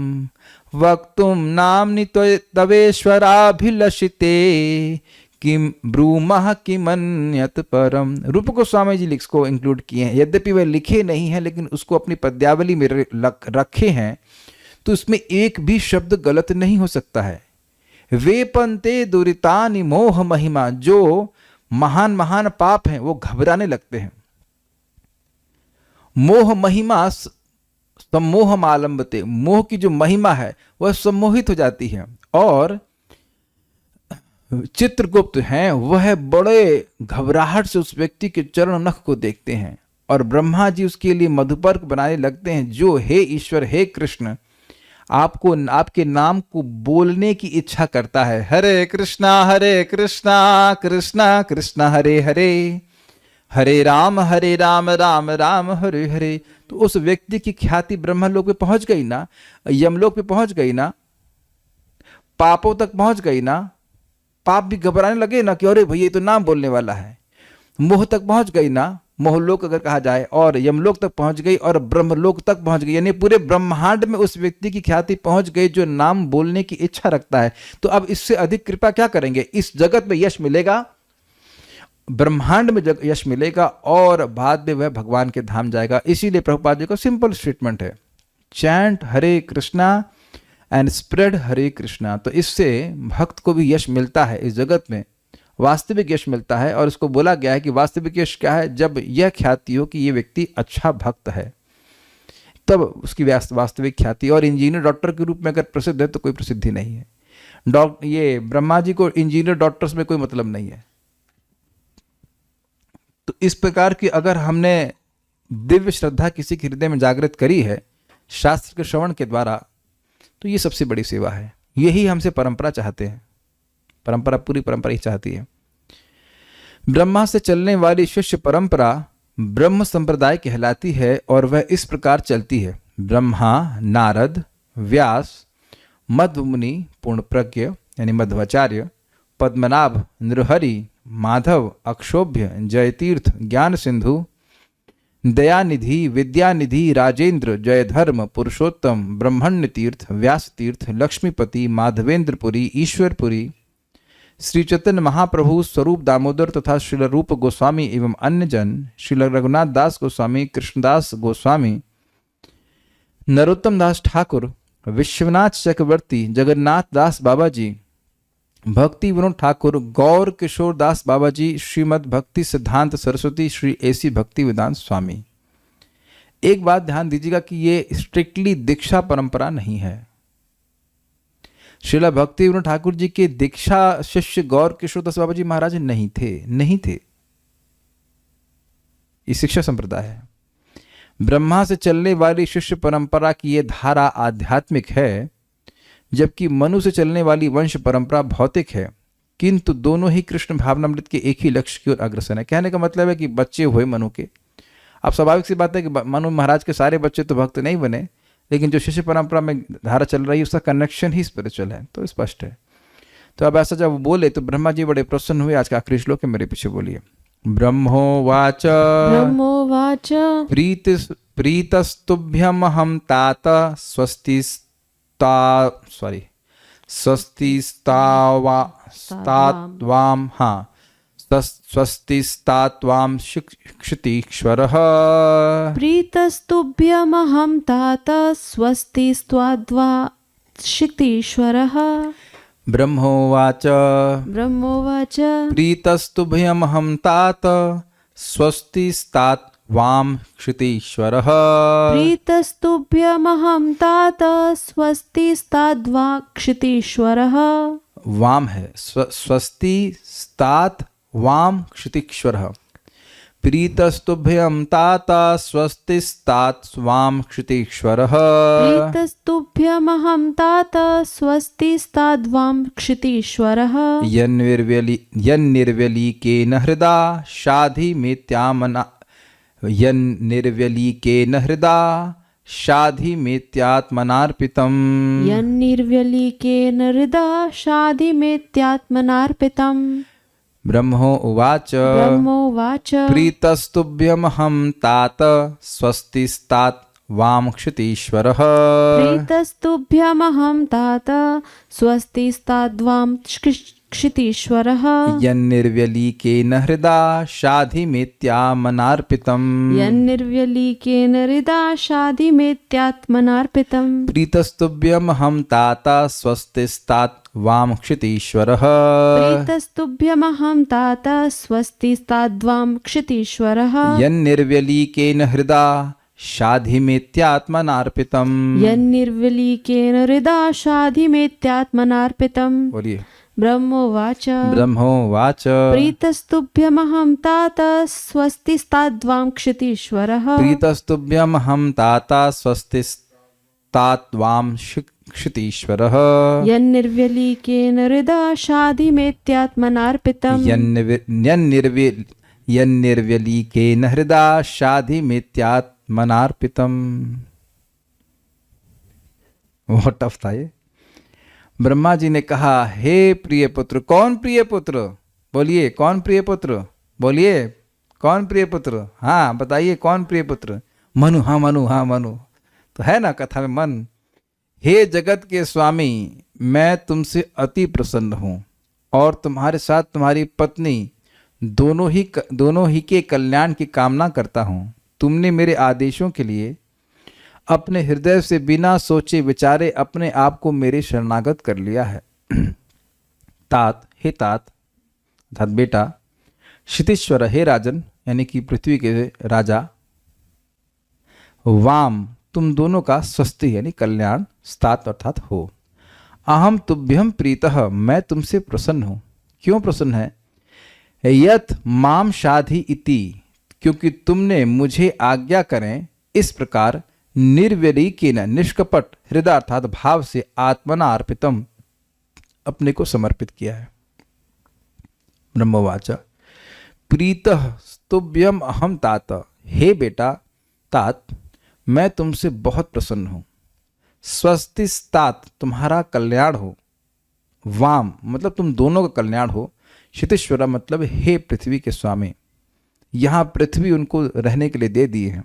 वक्तुम नाम्नि तवेश्वराभिलषिते किम ब्रूमः किमन्यत परम। रूप गोस्वामी जी को इंक्लूड किए हैं, यद्यपि वह लिखे नहीं हैं लेकिन उसको अपनी पद्यावली में रखे हैं, तो उसमें एक भी शब्द गलत नहीं हो सकता है। वे पंते दुरितानि मोह महिमा, जो महान महान पाप हैं वो घबराने लगते हैं। मोह महिमा सम्मोह मालंबते, मोह की जो महिमा है वह सम्मोहित हो जाती है। और चित्रगुप्त हैं वह बड़े घबराहट से उस व्यक्ति के चरण नख को देखते हैं, और ब्रह्मा जी उसके लिए मधुपर्क बनाने लगते हैं, जो हे ईश्वर, हे कृष्ण, आपको आपके नाम को बोलने की इच्छा करता है। हरे कृष्णा कृष्णा कृष्णा हरे हरे, हरे राम राम राम हरे हरे। तो उस व्यक्ति की ख्याति ब्रह्मलोक पे पहुंच गई ना, यमलोक पे पहुंच गई ना, पापों तक पहुंच गई ना, पाप भी घबराने लगे ना कि अरे भैया ये तो नाम बोलने वाला है। मोह तक पहुंच गई ना, मोहलोक अगर कहा जाए, और यमलोक तक पहुंच गई और ब्रह्मलोक तक पहुंच गई, यानी पूरे ब्रह्मांड में उस व्यक्ति की ख्याति पहुंच गई जो नाम बोलने की इच्छा रखता है। तो अब इससे अधिक कृपा क्या करेंगे? इस जगत में यश मिलेगा ब्रह्मांड में यश मिलेगा और बाद में वह भगवान के धाम जाएगा। इसीलिए प्रभुपाद जी का सिंपल स्टेटमेंट है, chant Hare Krishna and spread Hare Krishna. तो इससे भक्त को भी यश मिलता है, इस जगत में वास्तविक यश मिलता है। और इसको बोला गया है कि वास्तविक यश क्या है, जब यह ख्याति हो कि ये व्यक्ति अच्छा भक्त है, तब उसकी वास्तविक ख्याति। और इंजीनियर डॉक्टर के रूप में अगर प्रसिद्ध है तो कोई प्रसिद्धि नहीं है। ये ब्रह्मा जी को इंजीनियर डॉक्टर्स में कोई मतलब नहीं है। तो इस प्रकार की अगर हमने दिव्य श्रद्धा किसी के हृदय में जागृत करी है शास्त्र के श्रवण के द्वारा, तो ये सबसे बड़ी सेवा है। यही हमसे परंपरा चाहते हैं, परंपरा पूरी परंपरा ही चाहती है। ब्रह्मा से चलने वाली शिष्य परंपरा ब्रह्म संप्रदाय कहलाती है और वह इस प्रकार चलती है। ब्रह्मा, नारद, व्यास, मध्व मुनि, पूर्ण प्रज्ञ यानी मध्वाचार्य, पद्मनाभ, नृहरि, माधव, अक्षोभ्य, जयतीर्थ, ज्ञान सिंधु, दयानिधि, विद्यानिधि, राजेंद्र, जयधर्म, पुरुषोत्तम, ब्रह्मण्य तीर्थ, व्यास तीर्थ, लक्ष्मीपति, माधवेंद्रपुरी, ईश्वरपुरी, श्री चैतन्य महाप्रभु, स्वरूप दामोदर तथा श्रील रूप गोस्वामी एवं अन्य जन, श्रील रघुनाथ दास गोस्वामी, कृष्णदास गोस्वामी, नरोत्तम दास ठाकुर, विश्वनाथ चक्रवर्ती, जगन्नाथ दास बाबा जी, भक्ति विनोद ठाकुर, गौर किशोर दास बाबा जी, श्रीमद भक्ति सिद्धांत सरस्वती, श्री एसी भक्ति वेदांत स्वामी। एक बात ध्यान दीजिएगा कि ये स्ट्रिक्टली दीक्षा परंपरा नहीं है। श्रीला भक्ति विनोद ठाकुर जी के दीक्षा शिष्य गौर किशोर दास बाबा जी महाराज नहीं थे। ये शिक्षा संप्रदाय है। ब्रह्मा से चलने वाली शिष्य परंपरा की ये धारा आध्यात्मिक है, जबकि मनु से चलने वाली वंश परंपरा भौतिक है, किंतु दोनों ही कृष्ण भावनामृत के एक ही लक्ष्य की ओर अग्रसर है। कहने का मतलब है कि बच्चे हुए मनु के, अब स्वाभाविक सी बात है कि मनु महाराज के सारे बच्चे तो भक्त नहीं बने, लेकिन जो शिष्य परंपरा में धारा चल रही है उसका कनेक्शन ही स्पिरिचुअल है, तो स्पष्ट है। तो अब ऐसा जब वो बोले तो ब्रह्मा जी बड़े प्रसन्न हुए। आज का आखिरी श्लोक है, मेरे पीछे बोलिए। ब्रह्मोवाच प्रीतस्तुभ्यमहं तात स्वस्तिस्तात्वां क्षितीश्वरः। प्रीतस्तुभ्यमहं तात स्वस्तिस्त्वाद्वा क्षितीश्वरः। ब्रह्मोवाच प्रीतस्तुभ्यमहं तात स्वस्तिस्तात्वां क्षितीश्वरः। प्रीतस्तुभ्यमहं तात स्वस्तिस्ताद्वा क्षितीश्वरः। वाम है, स्वस्तिस्तात वाम क्षितीश्वरः। प्रीतस्तुभ्यं तात स्वस्तिस्तात स्वाम क्षितीश्वरः। प्रीतस्तुभ्यमहं तात स्वस्तिस्ताद्वां क्षितीश्वरः। यन्निर्व्यलीकेन हृदा शाधिमेत्यात्मनार्पितम्। यन्निर्व्यलीकेन हृदा शाधिमेत्यात्मनार्पितम्। ब्रह्मो उवाच प्रीतस्तुभ्यमहं तात स्वस्तिस्तात वाम क्षितीश्वरः। प्रीतस्तुभ्यमहं तात स्वस्तिस्ताद्वां क्षितीश्वरः। यन्निर्व्यलीकेन हृदा शाधिमेत्यात्मनार्पितम्। यन्निर्व्यलीकेन हृदा शाधिमेत्यात्मनार्पितम्। प्रीतस्तुभ्यमहं तात स्वस्तिस्तात वाम क्षितीश्वरः। प्रीतस्तुभ्यमहं तात स्वस्तिस्ताद्वां क्षितीश्वरः। यन्निर्व्यलीकेन हृदा शाधिमेत्यात्मनार्पितम्। यन्निर्व्यलीकेन हृदा शाधिमेत्यात्मनार्पितम्। बोलिए। ब्रह्मोवाच प्रीतस्तुभ्यमहं तात स्वस्तिस्ताद्वां क्षितीश्वरः। प्रीतस्तुभ्यमहं तात स्वस्तिस्तात्वां क्षितीश्वरः। यन्निर्व्यलीकेन हृदा शाधिमेत्यात्मनार्पितम्। यन्निर्व्यलीकेन हृदा शाधिमेत्यात्मनार्पितम्। बहुत टफ था ये। ब्रह्मा जी ने कहा, हे प्रिय पुत्र। कौन प्रिय पुत्र? बोलिए, कौन प्रिय पुत्र? बोलिए, कौन प्रिय पुत्र? हाँ बताइए, कौन प्रिय पुत्र? मनु। हाँ मनु, हाँ मनु तो है ना कथा में मन। हे जगत के स्वामी, मैं तुमसे अति प्रसन्न हूँ और तुम्हारे साथ तुम्हारी पत्नी दोनों ही के कल्याण की कामना करता हूँ। तुमने मेरे आदेशों के लिए अपने हृदय से बिना सोचे विचारे अपने आप को मेरे शरणागत कर लिया है। तात, हे तात अर्थात बेटा, क्षितीश्वर, हे राजन यानी कि पृथ्वी के राजा, वाम तुम दोनों का स्वस्ति यानी कल्याण, स्तात अर्थात हो। अहम तुभ्यम प्रीतः, मैं तुमसे प्रसन्न हूँ। क्यों प्रसन्न है? यत माम शाधि इति, क्योंकि तुमने मुझे आज्ञा करें इस प्रकार निर्व्यलीकेन निष्कपट हृदय अर्थात भाव से आत्मना अर्पितम अपने को समर्पित किया है। ब्रह्मवाचा प्रीतः स्तुभ्यम अहम तात, हे बेटा तात मैं तुमसे बहुत प्रसन्न हूँ। स्वस्ति तात तुम्हारा कल्याण हो। वाम मतलब तुम दोनों का कल्याण हो। क्षितीश्वर मतलब हे पृथ्वी के स्वामी। यहाँ पृथ्वी उनको रहने के लिए दे दिए हैं।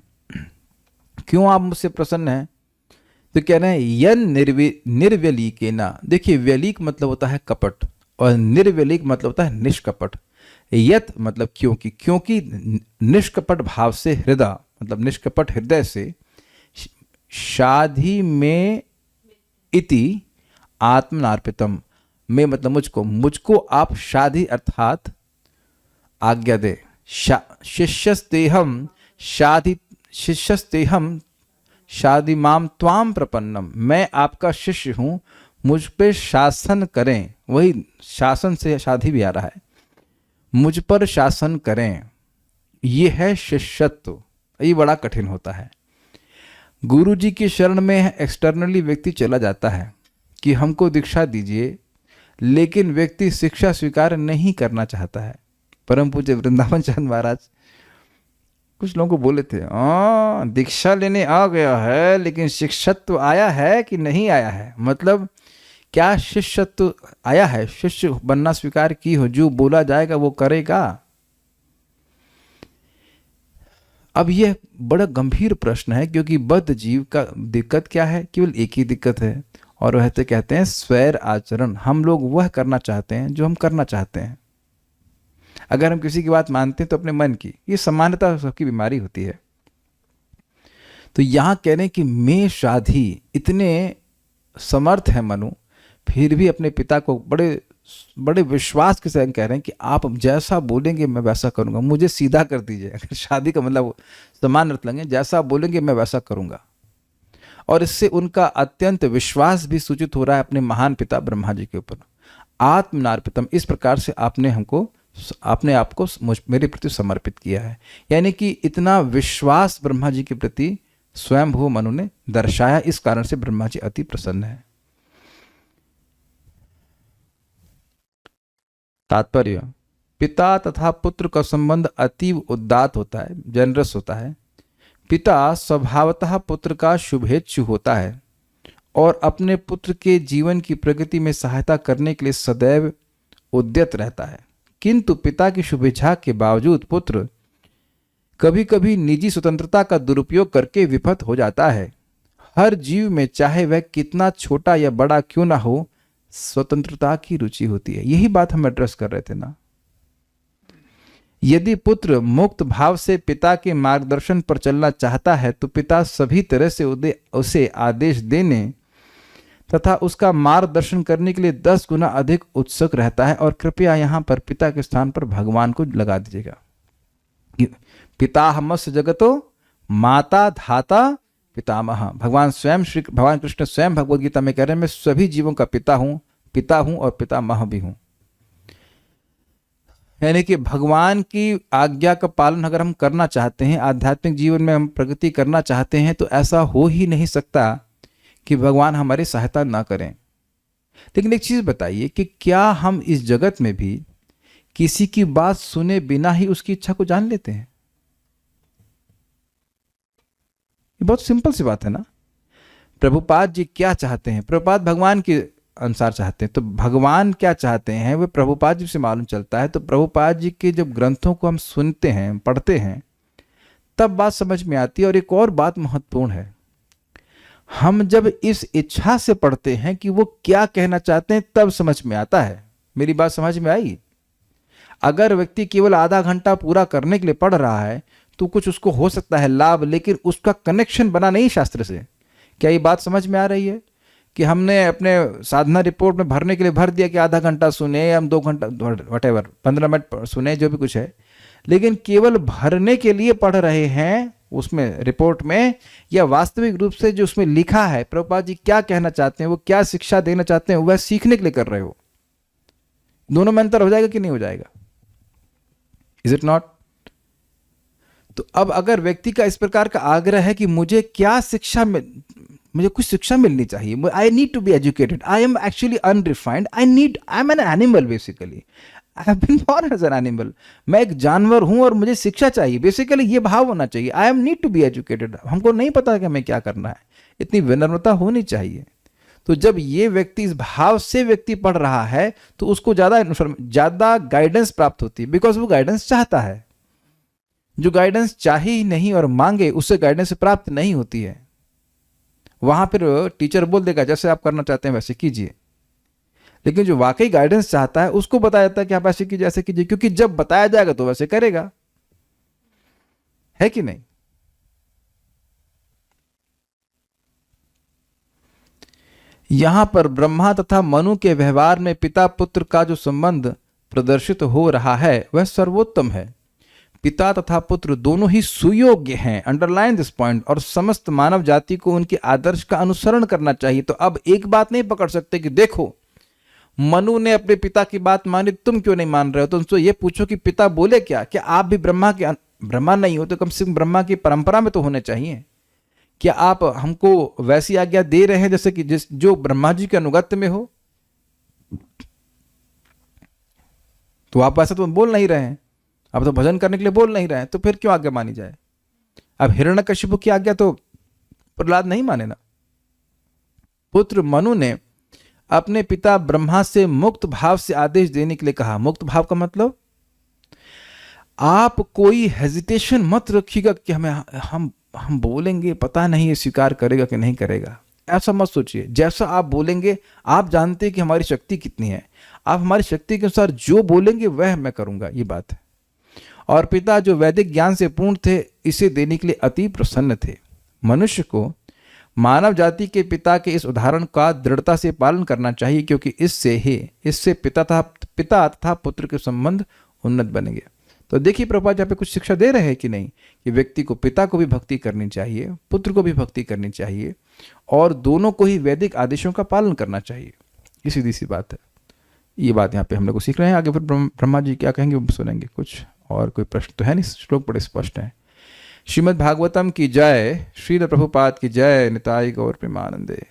क्यों आप मुझसे प्रसन्न हैं? तो कह रहे हैं यन निर्व्यलीकेना। देखिए व्यलीक मतलब होता है कपट और निर्व्यलीक मतलब होता है निष्कपट। यत मतलब क्योंकि निष्कपट भाव से हृदय मतलब निष्कपट हृदय से, शाधि में इति आत्मनार्पितम में मतलब मुझको आप शाधि अर्थात आज्ञा दे। शिष्यस्तेहम शाधि माम त्वाम प्रपन्नम, मैं आपका शिष्य हूँ, मुझ पे शासन करें। वही शासन से शाधि भी आ रहा है, मुझ पर शासन करें। ये है शिष्यत्व। ये बड़ा कठिन होता है। गुरु जी की शरण में एक्सटर्नली व्यक्ति चला जाता है कि हमको दीक्षा दीजिए, लेकिन व्यक्ति शिक्षा स्वीकार नहीं करना चाहता है। परम पूज्य वृंदावन चंद महाराज कुछ लोगों को बोले थे, दीक्षा लेने आ गया है लेकिन शिष्यत्व आया है कि नहीं आया है? मतलब क्या शिष्यत्व आया है? शिष्य बनना स्वीकार की हो, जो बोला जाएगा वो करेगा। अब यह बड़ा गंभीर प्रश्न है, क्योंकि बद्ध जीव का दिक्कत क्या है? केवल एक ही दिक्कत है, और वह तो कहते हैं स्वैर आचरण। हम लोग वह करना चाहते हैं जो हम करना चाहते हैं। अगर हम किसी की बात मानते हैं तो अपने मन की, ये सामान्यतः सबकी बीमारी होती है। तो यहाँ कह रहे हैं कि मैं शाधि, इतने समर्थ है मनु, फिर भी अपने पिता को बड़े विश्वास के साथ कह रहे हैं कि आप जैसा बोलेंगे मैं वैसा करूंगा, मुझे सीधा कर दीजिए। अगर शादी का मतलब समान अर्थ लेंगे, जैसा बोलेंगे मैं वैसा करूंगा। और इससे उनका अत्यंत विश्वास भी सूचित हो रहा है अपने महान पिता ब्रह्मा जी के ऊपर। आत्मनार्पितम, इस प्रकार से आपने हमको अपने आप को मेरे प्रति समर्पित किया है। यानी कि इतना विश्वास ब्रह्मा जी के प्रति स्वयंभू मनु ने दर्शाया। इस कारण से ब्रह्मा जी अति प्रसन्न है। तात्पर्य, पिता तथा पुत्र का संबंध अतीव उदात्त होता है, जनरस होता है। पिता स्वभावतः पुत्र का शुभेच्छु होता है और अपने पुत्र के जीवन की प्रगति में सहायता करने के लिए सदैव उद्यत रहता है। किंतु पिता की शुभेच्छा के बावजूद पुत्र कभी कभी निजी स्वतंत्रता का दुरुपयोग करके विफल हो जाता है। हर जीव में, चाहे वह कितना छोटा या बड़ा क्यों ना हो, स्वतंत्रता की रुचि होती है। यही बात हम एड्रेस कर रहे थे ना। यदि पुत्र मुक्त भाव से पिता के मार्गदर्शन पर चलना चाहता है तो पिता सभी तरह से उसे आदेश देने तथा उसका मार्गदर्शन करने के लिए 10 गुना अधिक उत्सुक रहता है। और कृपया यहाँ पर पिता के स्थान पर भगवान को लगा दीजिएगा। पितामहस्य जगतो माता धाता पितामह। भगवान कृष्ण स्वयं भगवद गीता में कह रहे हैं, मैं सभी जीवों का पिता हूं और पितामह भी हूं। यानी कि भगवान की आज्ञा का पालन अगर हम करना चाहते हैं, आध्यात्मिक जीवन में हम प्रगति करना चाहते हैं, तो ऐसा हो ही नहीं सकता कि भगवान हमारी सहायता ना करें। लेकिन एक चीज बताइए कि क्या हम इस जगत में भी किसी की बात सुने बिना ही उसकी इच्छा को जान लेते हैं? ये बहुत सिंपल सी बात है ना। प्रभुपाद जी क्या चाहते हैं? प्रभुपाद भगवान के अनुसार चाहते हैं, तो भगवान क्या चाहते हैं वे प्रभुपाद जी से मालूम चलता है। तो प्रभुपाद जी के जब ग्रंथों को हम सुनते हैं, पढ़ते हैं, तब बात समझ में आती है। और एक और बात महत्वपूर्ण है, हम जब इस इच्छा से पढ़ते हैं कि वो क्या कहना चाहते हैं, तब समझ में आता है। मेरी बात समझ में आई? अगर व्यक्ति केवल आधा घंटा पूरा करने के लिए पढ़ रहा है तो कुछ उसको हो सकता है लाभ, लेकिन उसका कनेक्शन बना नहीं शास्त्र से। क्या ये बात समझ में आ रही है कि हमने अपने साधना रिपोर्ट में भरने के लिए भर दिया कि आधा घंटा सुने या हम 2 घंटा वटेवर 15 मिनट सुने, जो भी कुछ है, लेकिन केवल भरने के लिए पढ़ रहे हैं उसमें रिपोर्ट में, या वास्तविक रूप से जो उसमें लिखा है प्रभुपाद जी क्या कहना चाहते हैं, वो क्या शिक्षा देना चाहते हैं, वह सीखने के लिए कर रहे हो? दोनों में अंतर हो जाएगा कि नहीं हो जाएगा? Is it not? तो अब अगर व्यक्ति का इस प्रकार का आग्रह है कि मुझे क्या शिक्षा मुझे कुछ शिक्षा मिलनी चाहिए, I need to be educated, I am actually unrefined, I am an animal basically, I have been born as an animal, मैं एक जानवर हूं और मुझे शिक्षा चाहिए, बेसिकली ये भाव होना चाहिए, I am need to be educated, हमको नहीं पता कि हमें क्या करना है, इतनी विनम्रता होनी चाहिए। तो जब ये व्यक्ति इस भाव से व्यक्ति पढ़ रहा है तो उसको ज़्यादा गाइडेंस प्राप्त होती है, बिकॉज वो गाइडेंस चाहता है। जो गाइडेंस चाहे ही नहीं और मांगे उससे गाइडेंस प्राप्त नहीं होती है। वहां फिर टीचर बोल देगा जैसे आप करना चाहते हैं वैसे कीजिए, लेकिन जो वाकई गाइडेंस चाहता है उसको बताया जाता है कि आप ऐसे कीजिए ऐसे कीजिए, क्योंकि जब बताया जाएगा तो वैसे करेगा, है कि नहीं? यहां पर ब्रह्मा तथा मनु के व्यवहार में पिता पुत्र का जो संबंध प्रदर्शित हो रहा है वह सर्वोत्तम है। पिता तथा पुत्र दोनों ही सुयोग्य हैं, अंडरलाइन दिस पॉइंट, और समस्त मानव जाति को उनके आदर्श का अनुसरण करना चाहिए। तो अब एक बात नहीं पकड़ सकते कि देखो मनु ने अपने पिता की बात मानी, तुम क्यों नहीं मान रहे हो? तो उनसे ये पूछो कि पिता बोले क्या आप भी ब्रह्मा नहीं हो तो कम से कम ब्रह्मा की परंपरा में तो होने चाहिए। क्या आप हमको वैसी आज्ञा दे रहे हैं जैसे कि जो ब्रह्मा जी के अनुगत्य में हो? तो आप ऐसा तो बोल नहीं रहे हैं, आप तो भजन करने के लिए बोल नहीं रहे हैं, तो फिर क्यों आज्ञा मानी जाए? अब हिरण्यकशिपु की आज्ञा तो प्रहलाद नहीं माने ना। पुत्र मनु ने अपने पिता ब्रह्मा से मुक्त भाव से आदेश देने के लिए कहा। मुक्त भाव का मतलब आप कोई हेजिटेशन मत रखिएगा कि हम बोलेंगे पता नहीं ये स्वीकार करेगा कि नहीं करेगा, ऐसा मत सोचिए। जैसा आप बोलेंगे, आप जानते हैं कि हमारी शक्ति कितनी है, आप हमारी शक्ति के अनुसार जो बोलेंगे वह मैं करूंगा, ये बात है। और पिता जो वैदिक ज्ञान से पूर्ण थे इसे देने के लिए अति प्रसन्न थे। मनुष्य को मानव जाति के पिता के इस उदाहरण का दृढ़ता से पालन करना चाहिए, क्योंकि इससे पिता तथा पुत्र के संबंध उन्नत बनेंगे। तो देखिए प्रभुपाद यहाँ पे कुछ शिक्षा दे रहे हैं कि नहीं, कि व्यक्ति को पिता को भी भक्ति करनी चाहिए, पुत्र को भी भक्ति करनी चाहिए, और दोनों को ही वैदिक आदेशों का पालन करना चाहिए। ये सीधी सी बात है। ये बात यहाँ पे हम लोग को सीख रहे हैं। आगे फिर ब्रह्मा जी क्या कहेंगे वो सुनेंगे कुछ। और कोई प्रश्न तो है नहीं, श्लोक बड़े स्पष्ट हैं। श्रीमद् भागवतम की जय, श्रील प्रभुपाद की जय, निताई गौर प्रेमानंदे।